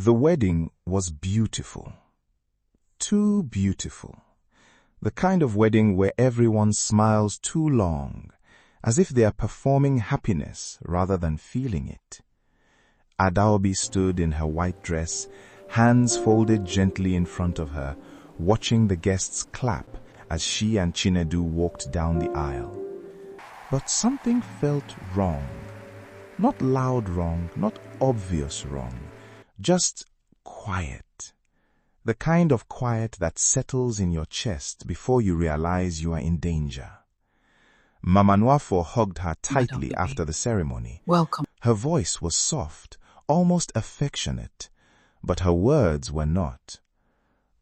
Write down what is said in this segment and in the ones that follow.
The wedding was beautiful. Too beautiful. The kind of wedding where everyone smiles too long, as if they are performing happiness rather than feeling it. Adaobi stood in her white dress, hands folded gently in front of her, watching the guests clap as she and Chinedu walked down the aisle. But something felt wrong. Not loud wrong, not obvious wrong, just quiet. The kind of quiet that settles in your chest before you realize you are in danger. Mama Nwafo hugged her tightly after the ceremony. Welcome. Her voice was soft, almost affectionate, but her words were not.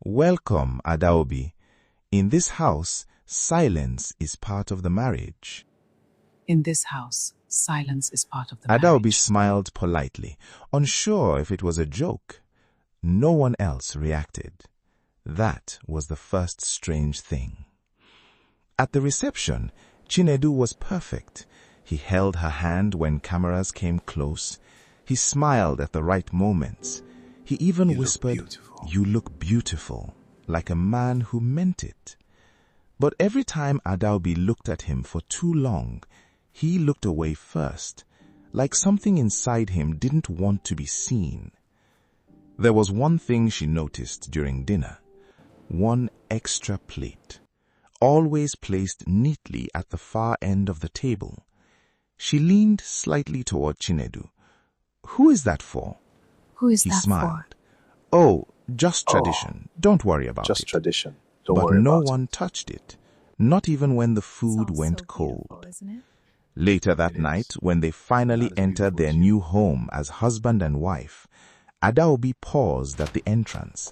Welcome, Adaobi. In this house, silence is part of the marriage. In this house, silence is part of the Adaobi marriage. smiled politely, unsure if it was a joke. No one else reacted. That was the first strange thing. At the reception, Chinedu was perfect. He held her hand when cameras came close. He smiled at the right moments. He even whispered, "You look beautiful," like a man who meant it. But every time Adaobi looked at him for too long, he looked away first, like something inside him didn't want to be seen. There was one thing she noticed during dinner. One extra plate, always placed neatly at the far end of the table. She leaned slightly toward Chinedu. "Who is that for?" Who is He that smiled. "Oh, just tradition. Don't worry about Just it." tradition. Don't But worry no about one touched it, not even when the food went cold. Later that night, when they finally entered their new home as husband and wife, Adaobi paused at the entrance.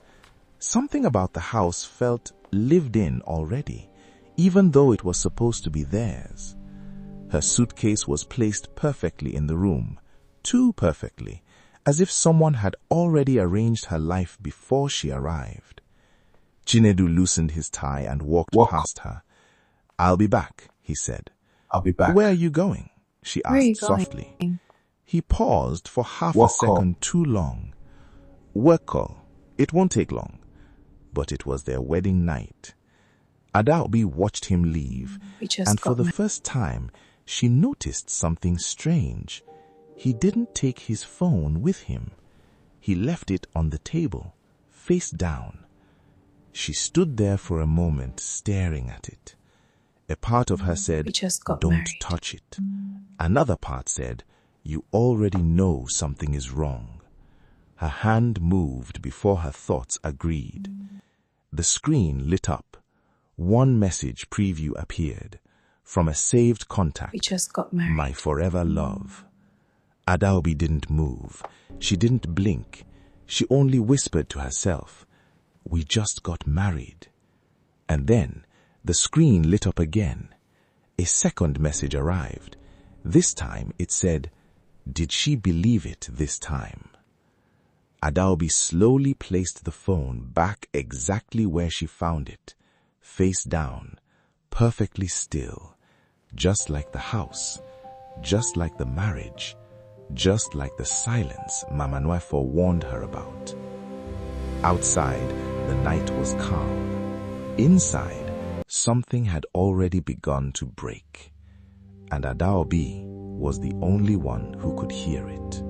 Something about the house felt lived in already, even though it was supposed to be theirs. Her suitcase was placed perfectly in the room, too perfectly, as if someone had already arranged her life before she arrived. Chinedu loosened his tie and walked past her. "I'll be back," he said. I'll be back. "Where are you going?" she Where are you asked softly. going? He paused for half Work a second too long. Work call. It won't take long. But it was their wedding night. Adaobi watched him leave, We just and for got the married. first time, she noticed something strange. He didn't take his phone with him. He left it on the table, face down. She stood there for a moment, staring at it. A part of her said, We just got "Don't married." touch it." Another part said, "You already know something is wrong." Her hand moved before her thoughts agreed. The screen lit up. One message preview appeared from a saved contact. We just got married. "My forever love." Adaobi didn't move. She didn't blink. She only whispered to herself, "We just got married." And then the screen lit up again. A second message arrived. This time it said, "Did she believe it this time?" Adaobi slowly placed the phone back exactly where she found it, face down, perfectly still, just like the house, just like the marriage, just like the silence Mama Nwafo warned her about. Outside, the night was calm. Inside, something had already begun to break, and Adaobi was the only one who could hear it.